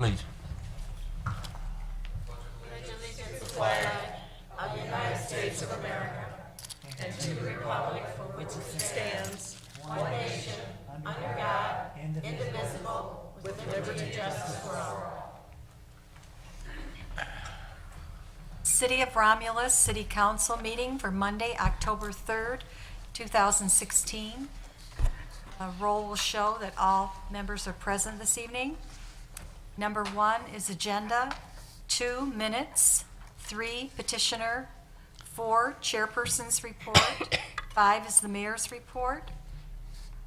Please. City of Romulus City Council meeting for Monday, October 3rd, 2016. A roll will show that all members are present this evening. Number 1 is agenda, 2 minutes, 3 petitioner, 4 chairperson's report, 5 is the mayor's report,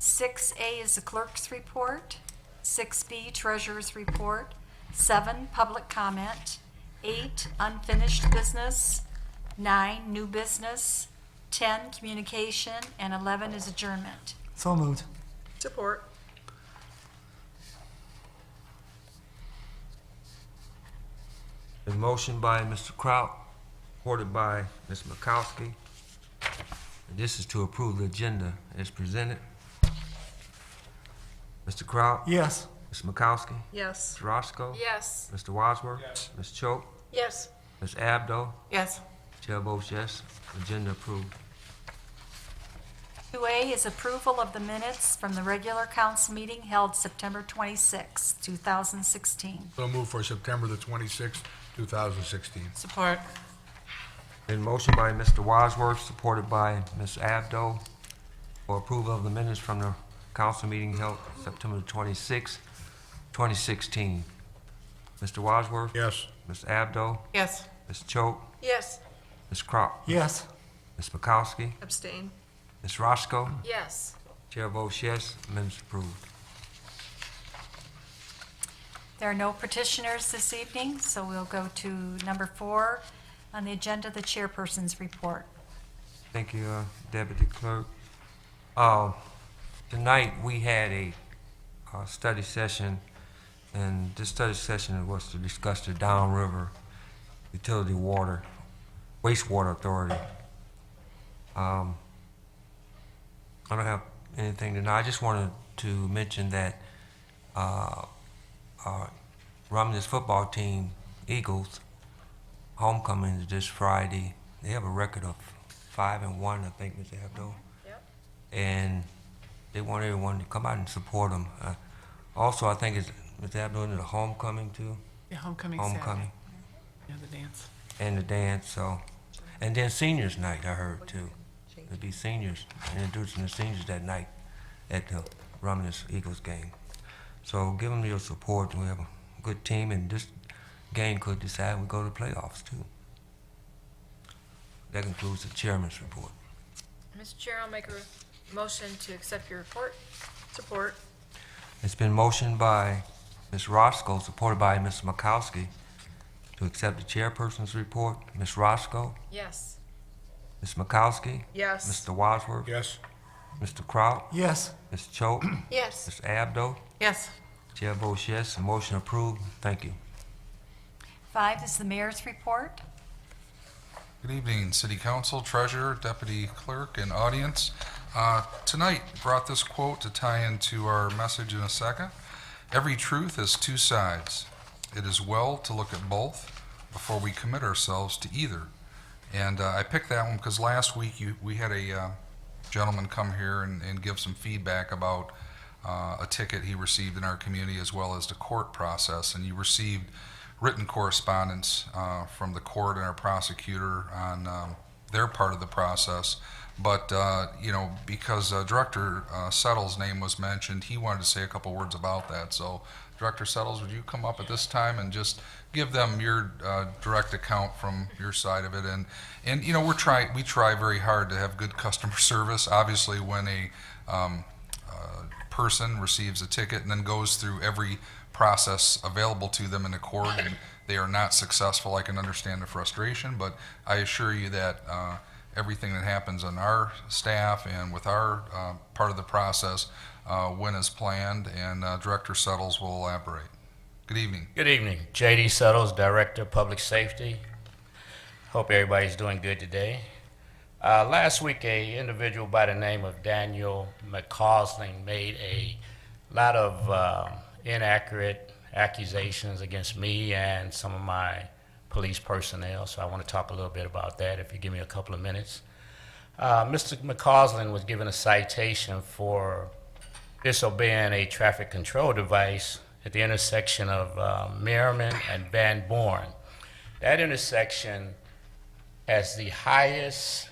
6A is the clerk's report, 6B treasurer's report, 7 public comment, 8 unfinished business, 9 new business, 10 communication, and 11 is adjournment. So moved. Support. A motion by Mr. Kraut, supported by Ms. Makowski. And this is to approve the agenda as presented. Mr. Kraut? Yes. Ms. Makowski? Yes. Ms. Roscoe? Yes. Mr. Wadsworth? Yes. Ms. Choate? Yes. Ms. Abdo? Yes. Chair votes yes. Agenda approved. 2A is approval of the minutes from the regular council meeting held September 26, 2016. So move for September the 26th, 2016. Support. Been motion by Mr. Wadsworth, supported by Ms. Abdo, for approval of the minutes from the council meeting held September 26, 2016. Mr. Wadsworth? Yes. Ms. Abdo? Yes. Ms. Choate? Yes. Ms. Kraut? Yes. Ms. Makowski? Abstain. Ms. Roscoe? Yes. Chair votes yes. Minutes approved. There are no petitioners this evening, so we'll go to number 4 on the agenda, the chairperson's report. Thank you, Deputy Clerk. Tonight, we had a study session, and this study session was to discuss the downriver utility wastewater authority. I don't have anything tonight. I just wanted to mention that our Romulus football team, Eagles, homecoming is this Friday. They have a record of 5-1, I think, Mr. Abdo. Yep. And they want everyone to come out and support them. Also, I think it's Mr. Abdo in the homecoming too. Yeah, homecoming. Homecoming Yeah, the dance. and the dance. So, and then seniors night, I heard too. There'll be seniors, introducing the seniors that night at the Romulus Eagles game. So give them your support. We have a good team, and this game could decide we go to the playoffs too. That concludes the chairman's report. Mr. Chair, I'll make a motion to accept your report. Support. It's been motioned by Ms. Roscoe, supported by Ms. Makowski, to accept the chairperson's report. Ms. Roscoe, Yes. Ms. Makowski, Yes. Mr. Wadsworth, Yes. Mr. Kraut, Yes. Ms. Choate, Yes. Ms. Abdo. Yes. Chair votes yes. The motion approved. Thank you. 5 is the mayor's report. Good evening, City Council, Treasurer, Deputy Clerk, and audience. Tonight brought this quote to tie into our message in a second. Every truth has two sides. It is well to look at both before we commit ourselves to either. And I picked that one because last week we had a gentleman come here and give some feedback about a ticket he received in our community as well as the court process. And you received written correspondence from the court and our prosecutor on their part of the process. But, because Director Settle's name was mentioned, he wanted to say a couple words about that. So, Director Settles, would you come up at this time and just give them your direct account from your side of it? And we try very hard to have good customer service. Obviously, when a person receives a ticket and then goes through every process available to them in the court and they are not successful, I can understand the frustration, but I assure you that everything that happens on our staff and with our part of the process went as planned, and Director Settles will elaborate. Good evening. Good evening. J.D. Settles, Director of Public Safety. Hope everybody's doing good today. Last week, a individual by the name of Daniel McCausling made a lot of inaccurate accusations against me and some of my police personnel, so I want to talk a little bit about that if you give me a couple of minutes. Mr. McCausland was given a citation for disobeying a traffic control device at the intersection of Merriman and Van Born. That intersection has the highest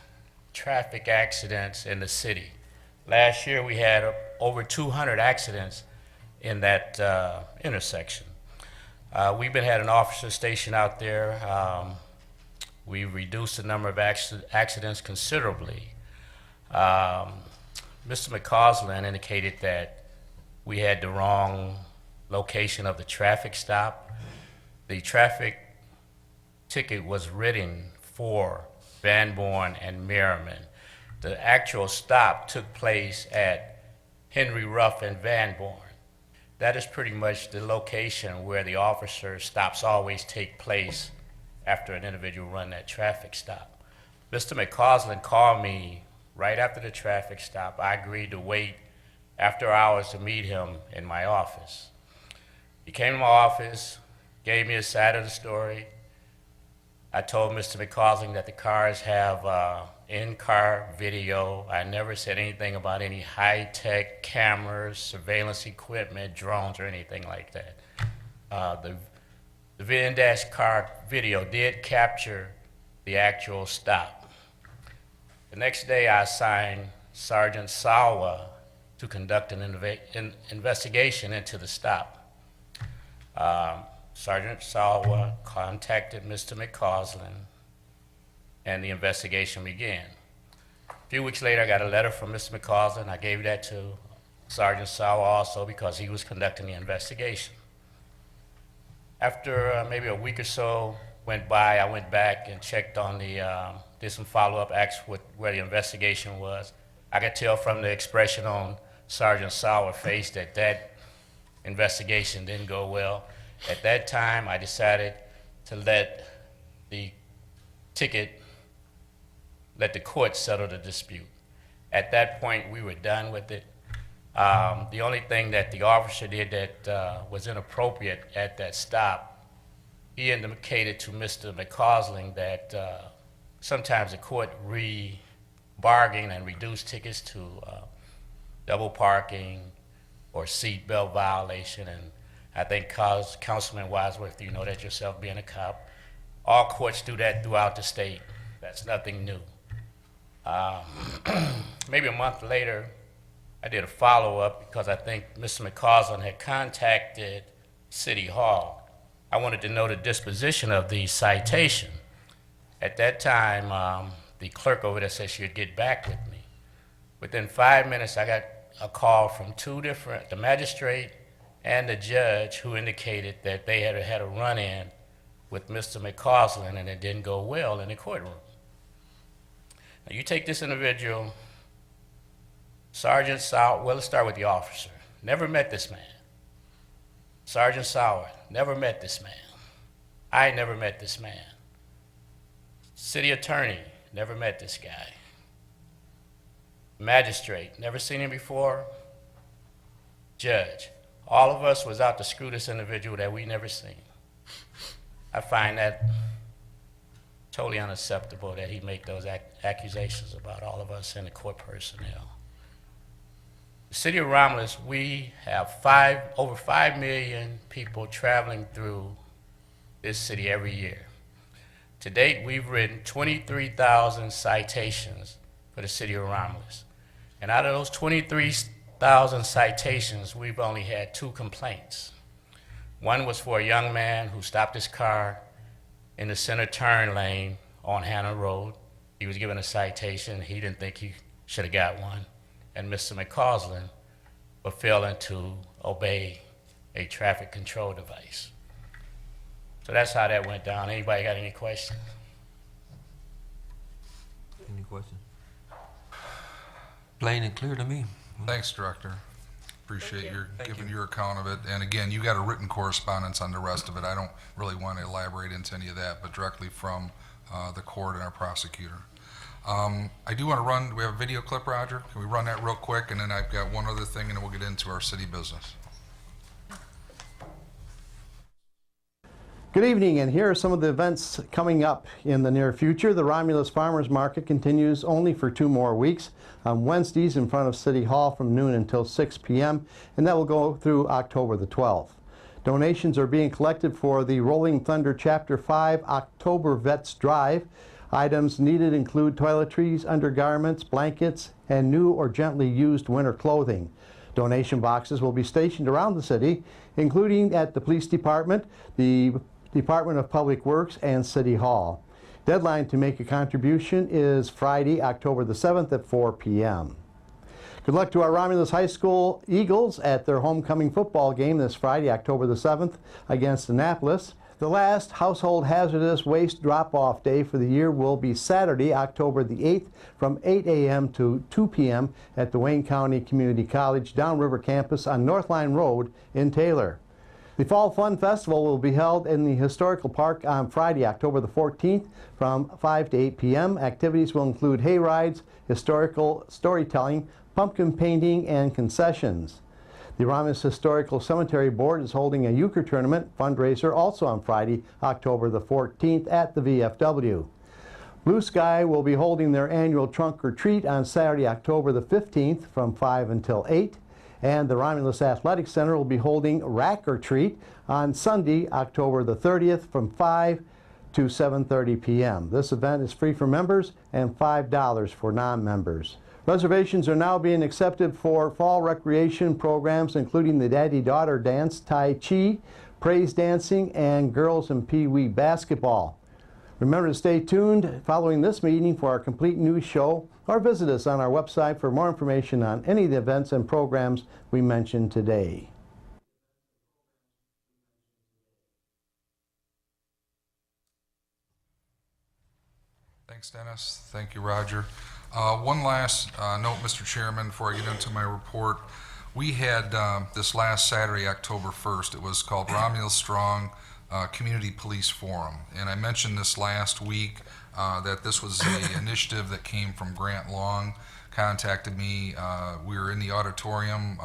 traffic accidents in the city. Last year we had over 200 accidents in that intersection. We've been had an officer stationed out there. We've reduced the number of accidents considerably. Mr. McCausland indicated that we had the wrong location of the traffic stop. The traffic ticket was written for Van Born and Merriman. The actual stop took place at Henry Ruff and Van Born. That is pretty much the location where the officer stops always take place after an individual run that traffic stop. Mr. McCausland called me right after the traffic stop. I agreed to wait after hours to meet him in my office. He came to my office, gave me a side of the story. I told Mr. McCausland that the cars have in-car video. I never said anything about any high-tech cameras, surveillance equipment, drones, or anything like that. The in-dash car video did capture the actual stop. The next day, I assigned Sergeant Sawa to conduct an investigation into the stop. Sergeant Sawa contacted Mr. McCausland, and the investigation began. A few weeks later, I got a letter from Mr. McCausland. I gave that to Sergeant Sawa also because he was conducting the investigation. After maybe a week or so went by, I went back and checked on did some follow-up, asked where the investigation was. I could tell from the expression on Sergeant Sawa's face that investigation didn't go well. At that time, I decided to let the court settle the dispute. At that point, we were done with it. The only thing that the officer did that was inappropriate at that stop, he indicated to Mr. McCausland that sometimes the court bargain and reduce tickets to double parking or seat belt violation. And I think Councilman Wadsworth, you know that yourself being a cop, all courts do that throughout the state. That's nothing new. Maybe a month later, I did a follow-up because I think Mr. McCausland had contacted City Hall. I wanted to know the disposition of the citation. At that time, the clerk over there said she would get back with me. Within 5 minutes, I got a call from the magistrate and the judge, who indicated that they had a run-in with Mr. McCausland and it didn't go well in the courtroom. Now you take this individual, Sergeant Sauer, well, let's start with the officer. Never met this man. Sergeant Sauer, never met this man. I never met this man. City attorney, never met this guy. Magistrate, never seen him before. Judge, all of us was out to screw this individual that we never seen. I find that totally unacceptable that he make those accusations about all of us and the court personnel. The city of Romulus, we have over 5 million people traveling through this city every year. To date, we've written 23,000 citations for the city of Romulus. And out of those 23,000 citations, we've only had 2 complaints. One was for a young man who stopped his car in the center turn lane on Hannah Road. He was given a citation. He didn't think he should have got one. And Mr. McCausland for failing to obey a traffic control device. So that's how that went down. Anybody got any questions? Any questions? Plain and clear to me. Thanks, Director. Appreciate Thank you. your Thank giving you. your account of it. And again, you got a written correspondence on the rest of it. I don't really want to elaborate into any of that, but directly from the court and our prosecutor. I do want to we have a video clip, Roger. Can we run that real quick? And then I've got one other thing, and then we'll get into our city business. Good evening, and here are some of the events coming up in the near future. The Romulus Farmers Market continues only for 2 more weeks on Wednesdays in front of City Hall from noon until 6 p.m., and that will go through October the 12th. Donations are being collected for the Rolling Thunder Chapter 5 October Vets Drive. Items needed include toiletries, undergarments, blankets, and new or gently used winter clothing. Donation boxes will be stationed around the city, including at the police department, the Department of Public Works, and City Hall. Deadline to make a contribution is Friday, October the 7th at 4 p.m. Good luck to our Romulus High School Eagles at their homecoming football game this Friday, October the 7th against Annapolis. The last household hazardous waste drop-off day for the year will be Saturday, October the 8th from 8 a.m. to 2 p.m. at the Wayne County Community College Downriver campus on Northline Road in Taylor. The Fall Fun Festival will be held in the Historical Park on Friday, October the 14th from 5 to 8 p.m. Activities will include hay rides, historical storytelling, pumpkin painting, and concessions. The Romulus Historical Cemetery Board is holding a euchre tournament fundraiser also on Friday, October the 14th at the VFW. Blue Sky will be holding their annual trunk or treat on Saturday, October the 15th from 5 until 8. And the Romulus Athletic Center will be holding Rack or Treat on Sunday, October the 30th from 5 to 7:30 p.m. This event is free for members and $5 for non-members. Reservations are now being accepted for fall recreation programs, including the Daddy-Daughter Dance, Tai Chi, Praise Dancing, and Girls and Pee Wee Basketball. Remember to stay tuned following this meeting for our complete news show, or visit us on our website for more information on any of the events and programs we mentioned today. Thanks, Dennis. Thank you, Roger. One last note, Mr. Chairman, before I get into my report. We had this last Saturday, October 1st, it was called Romulus Strong Community Police Forum. And I mentioned this last week that this was an initiative that came from Grant Long, contacted me. We were in the auditorium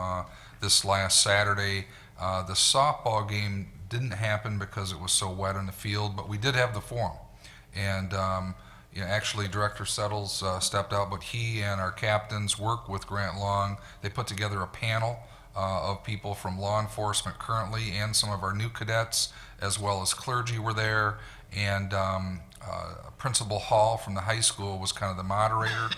this last Saturday. The softball game didn't happen because it was so wet in the field, but we did have the forum. And actually, Director Settles stepped out, but he and our captains worked with Grant Long. They put together a panel of people from law enforcement currently, and some of our new cadets, as well as clergy were there, and Principal Hall from the high school was kind of the moderator.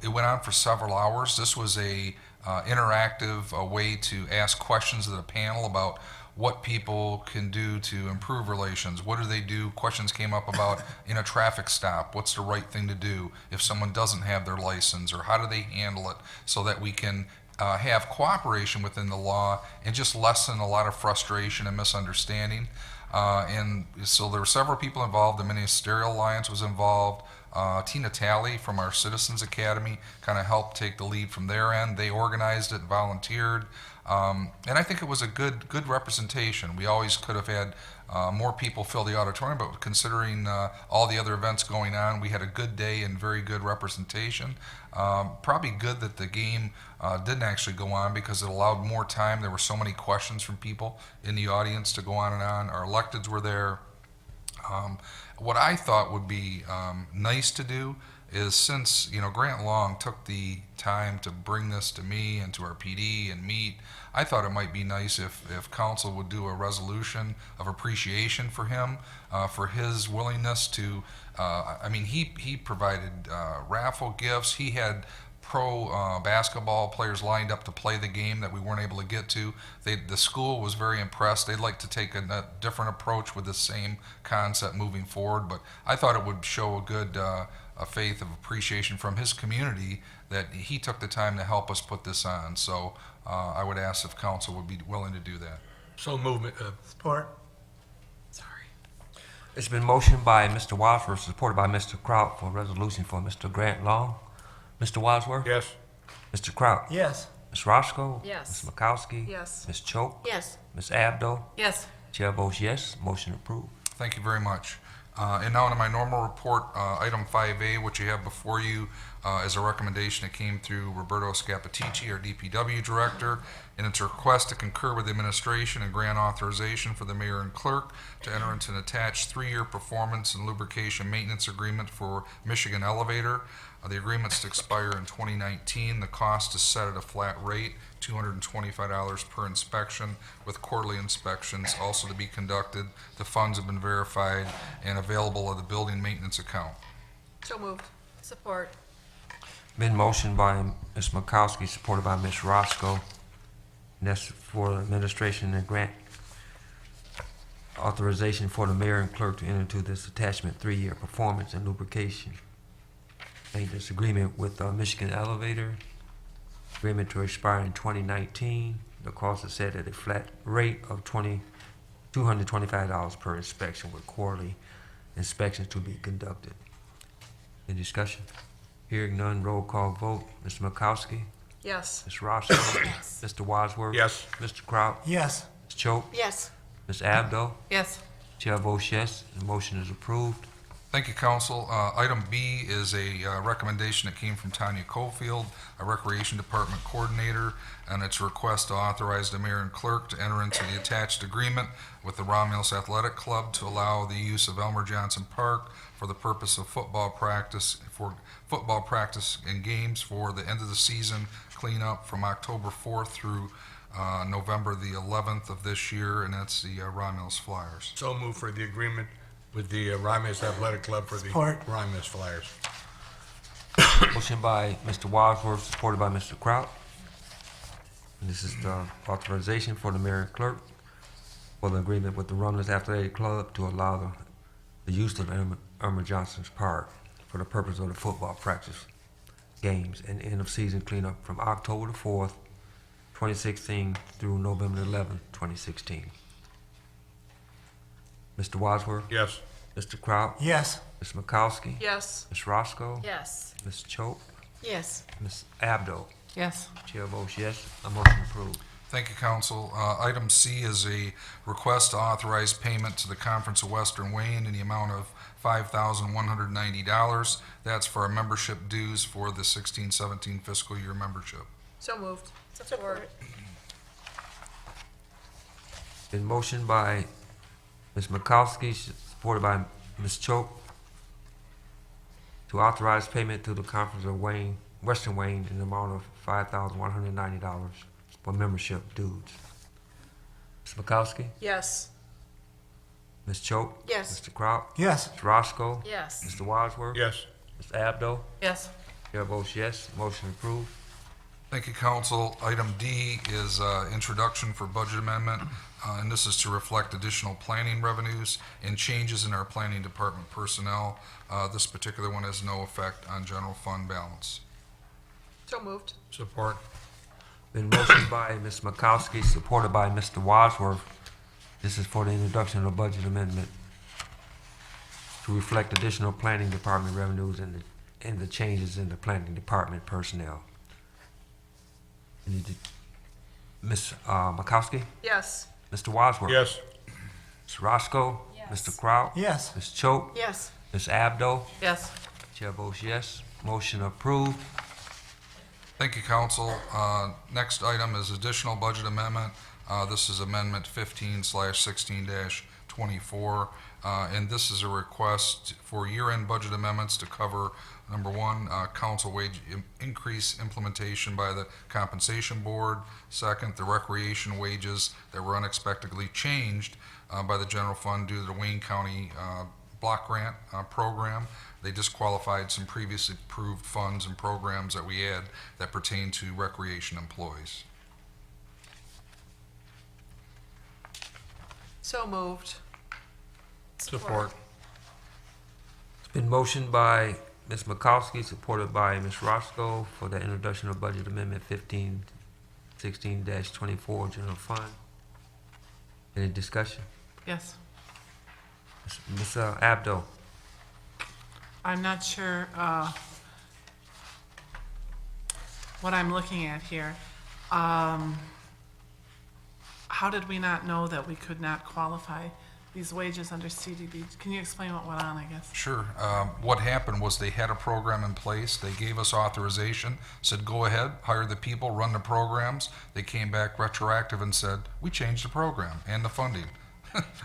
It went on for several hours. This was a interactive way to ask questions of the panel about what people can do to improve relations. What do they do? Questions came up about in a traffic stop, what's the right thing to do if someone doesn't have their license, or how do they handle it so that we can have cooperation within the law and just lessen a lot of frustration and misunderstanding. And so there were several people involved. The Ministerial Alliance was involved. Tina Talley from our Citizens Academy kind of helped take the lead from their end. They organized it, volunteered. And I think it was a good representation. We always could have had more people fill the auditorium, but considering all the other events going on, we had a good day and very good representation. Probably good that the game didn't actually go on because it allowed more time. There were so many questions from people in the audience to go on and on. Our electeds were there. What I thought would be nice to do is, since Grant Long took the time to bring this to me and to our PD and meet, I thought it might be nice if council would do a resolution of appreciation for him, for his willingness to, he provided raffle gifts. He had pro basketball players lined up to play the game that we weren't able to get to. The school was very impressed. They'd like to take a different approach with the same concept moving forward, but I thought it would show a good a faith of appreciation from his community that he took the time to help us put this on. So I would ask if council would be willing to do that. So movement. Support. Sorry. It's been motioned by Mr. Wadsworth, supported by Mr. Kraut, for a resolution for Mr. Grant Long. Mr. Wadsworth? Yes. Mr. Kraut? Yes. Ms. Roscoe? Yes. Ms. Makowski? Yes. Ms. Choate? Yes. Ms. Abdo? Yes. Chair votes yes. Motion approved. Thank you very much. And now to my normal report, item 5A, which you have before you, is a recommendation that came through Roberto Scapitici, our DPW director, and it's a request to concur with the administration and grant authorization for the mayor and clerk to enter into an attached 3-year performance and lubrication maintenance agreement for Michigan Elevator. The agreement's to expire in 2019. The cost is set at a flat rate, $225 per inspection, with quarterly inspections also to be conducted. The funds have been verified and available at the building maintenance account. So moved. Support. Been motioned by Ms. Makowski, supported by Ms. Roscoe. And that's for administration and grant authorization for the mayor and clerk to enter into this attachment 3-year performance and lubrication maintenance agreement with Michigan Elevator. Agreement to expire in 2019. The cost is set at a flat rate of $225 per inspection, with quarterly inspections to be conducted. Any discussion? Hearing none, roll call vote. Mr. Makowski? Yes. Ms. Roscoe? Mr. Wadsworth? Yes. Mr. Kraut? Yes. Ms. Choate? Yes. Ms. Abdo? Yes. Chair votes yes, the motion is approved. Thank you, council. Item B is a recommendation that came from Tanya Cofield, a Recreation Department Coordinator, and it's a request to authorize the mayor and clerk to enter into the attached agreement with the Romulus Athletic Club to allow the use of Elmer Johnson Park for the purpose of football practice and games for the end of the season cleanup from October 4th through November the 11th of this year, and that's the Romulus Flyers. So move for the agreement with the Romulus Athletic Club for the Support. Romulus Flyers. Motion by Mr. Wadsworth, supported by Mr. Kraut. And this is the authorization for the mayor and clerk for the agreement with the Romulus Athletic Club to allow the use of Elmer Johnson's Park for the purpose of the football practice games and end of season cleanup from October the 4th, 2016 through November 11th, 2016. Mr. Wadsworth? Yes. Mr. Kraut? Yes. Ms. Makowski? Yes. Ms. Roscoe? Yes. Ms. Choate? Yes. Ms. Abdo? Yes. Chair votes yes, a motion approved. Thank you, council. Item C is a request to authorize payment to the Conference of Western Wayne in the amount of $5,190. That's for our membership dues for the 16-17 fiscal year membership. So moved. Support. Been motioned by Ms. Makowski, supported by Ms. Choate, to authorize payment to the Conference of Western Wayne in the amount of $5,190 for membership dues. Ms. Makowski? Yes. Ms. Choate? Yes. Mr. Kraut? Yes. Ms. Roscoe? Yes. Mr. Wadsworth? Yes. Ms. Abdo? Yes. Chair votes yes, motion approved. Thank you, council. Item D is introduction for budget amendment, and this is to reflect additional planning revenues and changes in our planning department personnel. This particular one has no effect on general fund balance. So moved. Support. Been motioned by Ms. Makowski, supported by Mr. Wadsworth. This is for the introduction of a budget amendment to reflect additional planning department revenues and the changes in the planning department personnel. Ms. Makowski? Yes. Mr. Wadsworth? Yes. Ms. Roscoe? Yes. Mr. Kraut? Yes. Ms. Choate? Yes. Ms. Abdo? Yes. Chair votes yes, motion approved. Thank you, council. Next item is additional budget amendment. This is Amendment 15/16-24, and this is a request for year-end budget amendments to cover, number one, council wage increase implementation by the compensation board. Second, the recreation wages that were unexpectedly changed by the general fund due to the Wayne County block grant program. They disqualified some previously approved funds and programs that we had that pertain to recreation employees. So moved. Support. It's been motioned by Ms. Makowski, supported by Ms. Roscoe, for the introduction of Budget Amendment 1516-24 General Fund. Any discussion? Yes, Ms. Abdo? I'm not sure what I'm looking at here. How did we not know that we could not qualify these wages under CDB. Can you explain what went on, I guess? Sure. What happened was they had a program in place. They gave us authorization, said, go ahead, hire the people, run the programs. They came back retroactive and said, we changed the program and the funding.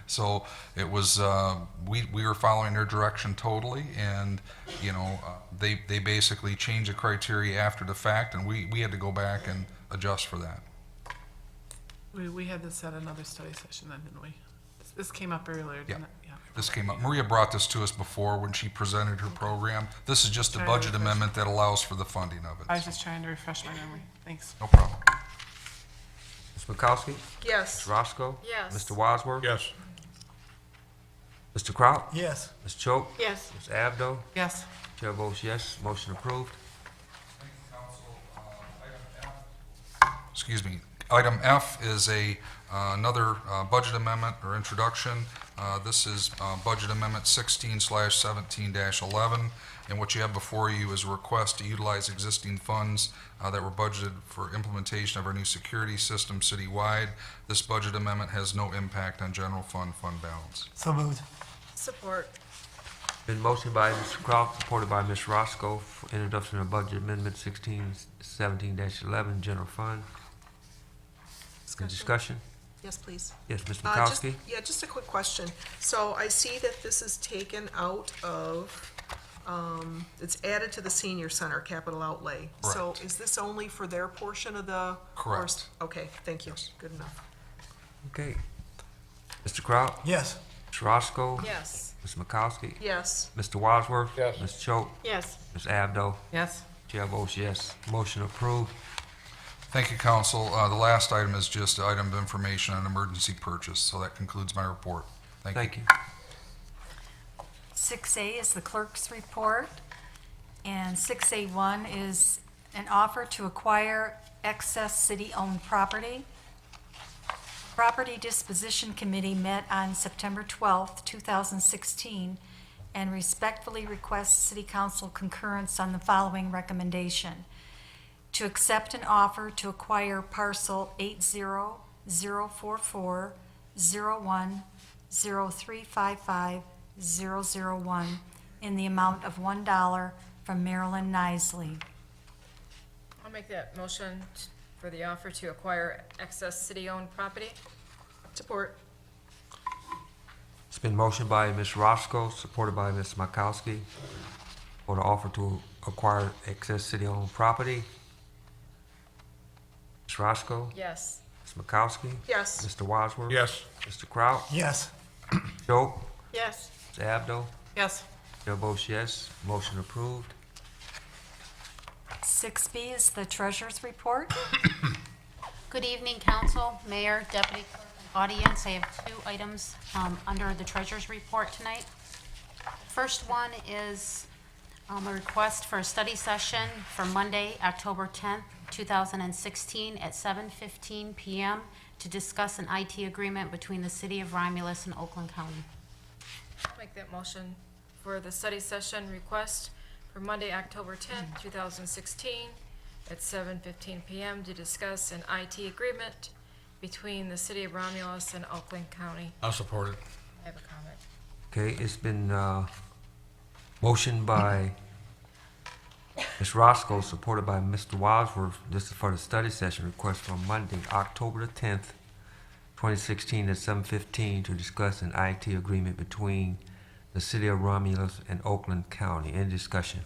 So it was, we were following their direction totally, and, they basically changed the criteria after the fact, and we had to go back and adjust for that. We had this at another study session then, didn't we? This came up earlier, Yeah. didn't it? Yeah. This came up, Maria brought this to us before when she presented her program. This is just a budget amendment that allows for the funding of it. I was just trying to refresh my memory. Thanks. No problem. Ms. Makowski? Yes. Ms. Roscoe? Yes. Mr. Wadsworth? Yes. Mr. Kraut? Yes. Ms. Choate? Yes. Ms. Abdo? Yes. Chair votes yes, motion approved. Excuse me. Item F is another budget amendment or introduction. This is Budget Amendment 16/17-11. And what you have before you is a request to utilize existing funds that were budgeted for implementation of our new security system citywide. This budget amendment has no impact on general fund balance. So moved. Support. Been motioned by Mr. Kraut, supported by Ms. Roscoe, for introduction of Budget Amendment 1617-11, General Fund. Any discussion? Yes, please. Yes, Ms. Just- Makowski? Yeah, just a quick question. So I see that this is taken out of, it's added to the senior center capital outlay. So Correct. is this only for their portion of the? Correct. Okay, thank you. Good enough. Okay. Mr. Kraut? Yes. Ms. Roscoe? Yes. Ms. Makowski? Yes. Mr. Wadsworth? Yes. Ms. Choate? Yes. Ms. Abdo? Yes. Chair votes yes, motion approved. Thank you, Council. The last item is just an item of information on emergency purchase. So that concludes my report. Thank you. Thank you. 6A is the clerk's report, and 6A1 is an offer to acquire excess city-owned property. Property Disposition Committee met on September 12th, 2016, and respectfully requests City Council concurrence on the following recommendation: to accept an offer to acquire parcel 800440103550001 in the amount of $1 from Marilyn Nisley. I'll make that motion for the offer to acquire excess city-owned property. Support. It's been motioned by Ms. Roscoe, supported by Ms. Makowski, for the offer to acquire excess city-owned property. Ms. Roscoe? Yes. Ms. Makowski? Yes. Mr. Wadsworth? Yes. Mr. Kraut? Yes. Choate? Yes. Ms. Abdo? Yes. Chair votes yes, motion approved. 6B is the treasurer's report. Good evening, council, mayor, deputy clerk, and audience. I have two items under the treasurer's report tonight. First one is a request for a study session for Monday, October 10th, 2016 at 7:15 PM to discuss an IT agreement between the city of Romulus and Oakland County. I'll make that motion for the study session request for Monday, October 10th, 2016 at 7:15 PM to discuss an IT agreement between the city of Romulus and Oakland County. I'll support it. I have a comment. Okay, it's been motioned by Ms. Roscoe, supported by Mr. Wadsworth. This is for the study session request for Monday, October the 10th, 2016 at 7:15 to discuss an IT agreement between the city of Romulus and Oakland County. Any discussion?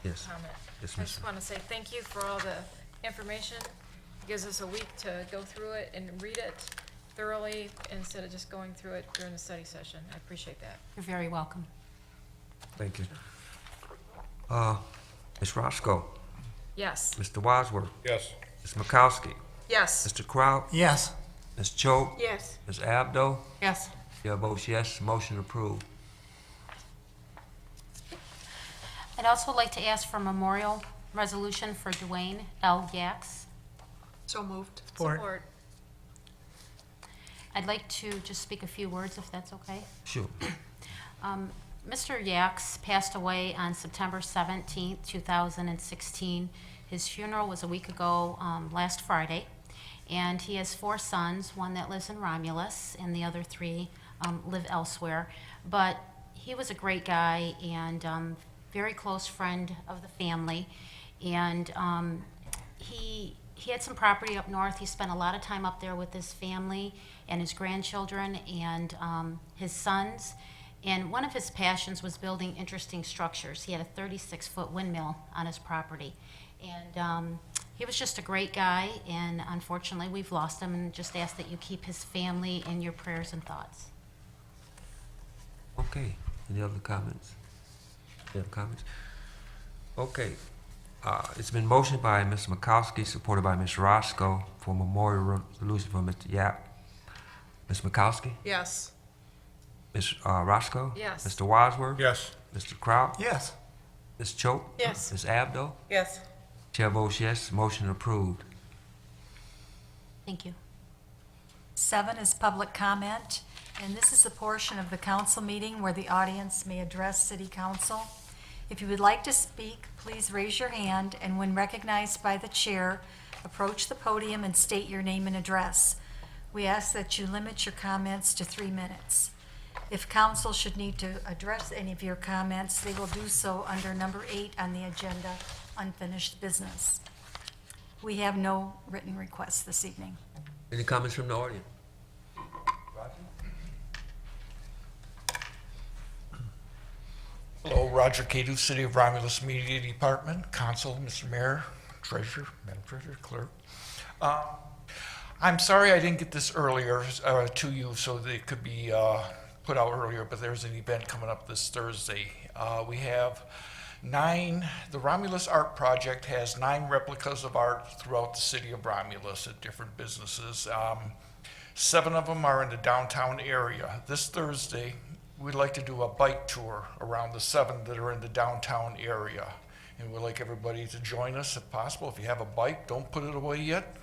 Yes. Comment. Yes, I Ms. just want to say thank you for all the information. It gives us a week to go through it and read it thoroughly instead of just going through it during the study session. I appreciate that. You're very welcome. Thank you. Ms. Roscoe, Yes. Mr. Wadsworth, Yes. Ms. Makowski, Yes. Mr. Kraut, Yes. Ms. Choate, Yes. Ms. Abdo. Yes. Chair votes yes, motion approved. I'd also like to ask for a memorial resolution for Dwayne L. Yax. So moved. Support. I'd like to just speak a few words, if that's okay. Sure. Mr. Yax passed away on September 17th, 2016. His funeral was a week ago, last Friday, and he has 4 sons, one that lives in Romulus, and the other 3 live elsewhere. But he was a great guy and very close friend of the family. And he had some property up north. He spent a lot of time up there with his family and his grandchildren and his sons. And one of his passions was building interesting structures. He had a 36-foot windmill on his property. And he was just a great guy, and unfortunately, we've lost him, and just ask that you keep his family in your prayers and thoughts. Okay, any other comments? Any other comments? Okay, it's been motioned by Mr. Mikowski, supported by Ms. Roscoe, for memorial resolution for Mr. Yap. Ms. Mikowski? Yes. Ms. Roscoe? Yes. Mr. Wadsworth? Yes. Mr. Kraut? Yes. Ms. Choate? Yes. Ms. Abdo? Yes. Chair votes yes, motion approved. Thank you. 7 is public comment, and this is the portion of the council meeting where the audience may address city council. If you would like to speak, please raise your hand, and when recognized by the chair, approach the podium and state your name and address. We ask that you limit your comments to 3 minutes. If council should need to address any of your comments, they will do so under number 8 on the agenda, unfinished business. We have no written requests this evening. Any comments from the audience? Hello, Roger Cadu, City of Romulus Media Department, Council, Mr. Mayor, Treasurer, Madam Treasurer, Clerk. I'm sorry I didn't get this earlier to you so that it could be put out earlier, but there's an event coming up this Thursday. We have the Romulus Art Project has 9 replicas of art throughout the city of Romulus at different businesses. 7 of them are in the downtown area. This Thursday, we'd like to do a bike tour around the 7 that are in the downtown area. And we'd like everybody to join us if possible. If you have a bike, don't put it away yet.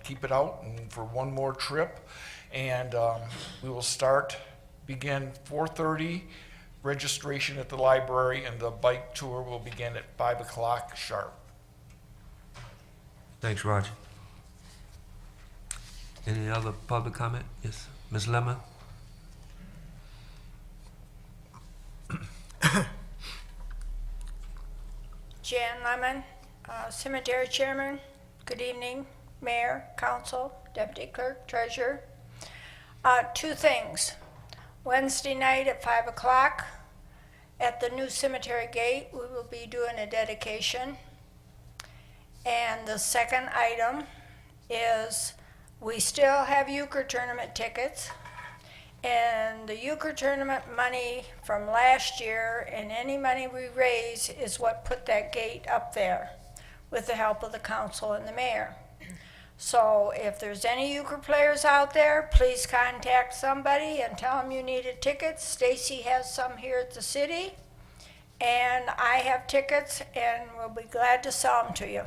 Keep it out and for one more trip. And we will begin 4:30, registration at the library, and the bike tour will begin at 5 o'clock sharp. Thanks, Roger. Any other public comment? Yes, Ms. Lemon? Jan Lemon, Cemetery Chairman. Good evening, Mayor, Council, Deputy Clerk, Treasurer. 2 things. Wednesday night at 5 o'clock at the new cemetery gate, we will be doing a dedication. And the second item is we still have euchre tournament tickets. And the euchre tournament money from last year and any money we raise is what put that gate up there with the help of the council and the mayor. So if there's any euchre players out there, please contact somebody and tell them you needed tickets. Stacy has some here at the city, and I have tickets, and we'll be glad to sell them to you.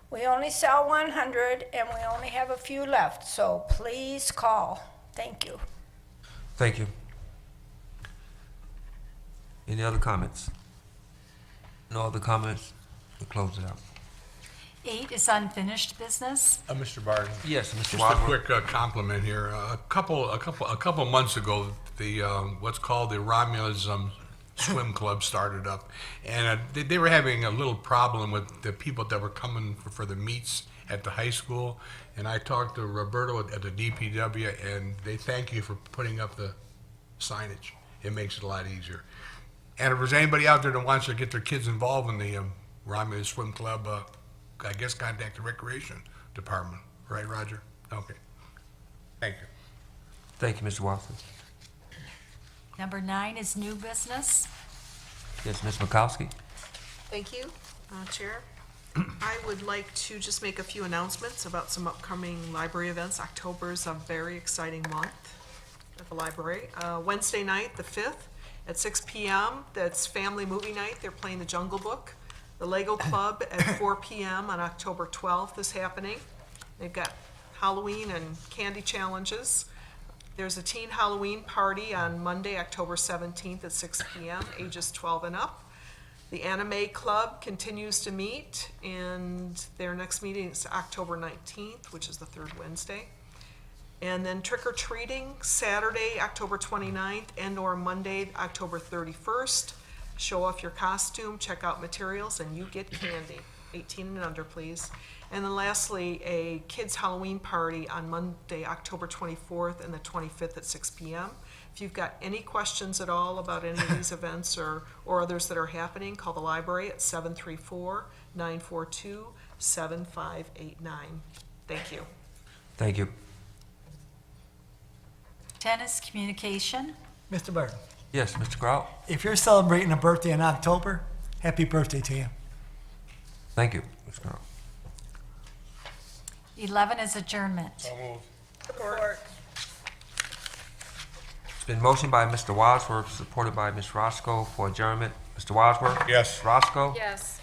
We only sell 100, and we only have a few left, so please call. Thank you. Thank you. Any other comments? No other comments? We'll close it out. 8 is unfinished business. Mr. Barton. Yes, Mr. Just a Wadsworth. quick compliment here. A couple months ago, the what's called the Romulus Swim Club started up, and they were having a little problem with the people that were coming for the meets at the high school. And I talked to Roberto at the DPW, and they thank you for putting up the signage. It makes it a lot easier. And if there's anybody out there that wants to get their kids involved in the Romulus Swim Club, I guess contact the Recreation Department. Right, Roger? Okay. Thank you. Thank you, Mr. Wadsworth. Number 9 is new business. Yes, Ms. Mikowski? Thank you, Chair. I would like to just make a few announcements about some upcoming library events. October is a very exciting month at the library. Wednesday night, the 5th, at 6 p.m., that's family movie night. They're playing The Jungle Book. The Lego Club at 4 p.m. on October 12th is happening. They've got Halloween and candy challenges. There's a teen Halloween party on Monday, October 17th at 6 p.m., ages 12 and up. The Anime Club continues to meet, and their next meeting is October 19th, which is the 3rd Wednesday. And then trick or treating, Saturday, October 29th, and/or Monday, October 31st. Show off your costume, check out materials, and you get candy. 18 and under, please. And then lastly, a kids' Halloween party on Monday, October 24th and the 25th at 6 p.m. If you've got any questions at all about any of these events or others that are happening, call the library at 734-942-7589. Thank you. Thank you. Tennis communication. Mr. Burton, Yes, Mr. Kraut? if you're celebrating a birthday in October, happy birthday to you. Thank you, Mr. Kraut. 11 is adjournment. Support. It's been motioned by Mr. Wadsworth, supported by Ms. Roscoe for adjournment. Mr. Wadsworth? Yes. Roscoe? Yes.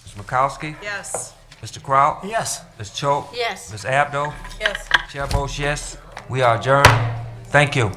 Ms. Makowski? Yes. Mr. Kraut? Yes. Ms. Choate? Yes. Ms. Abdo? Yes. Chair votes yes. We are adjourned. Thank you.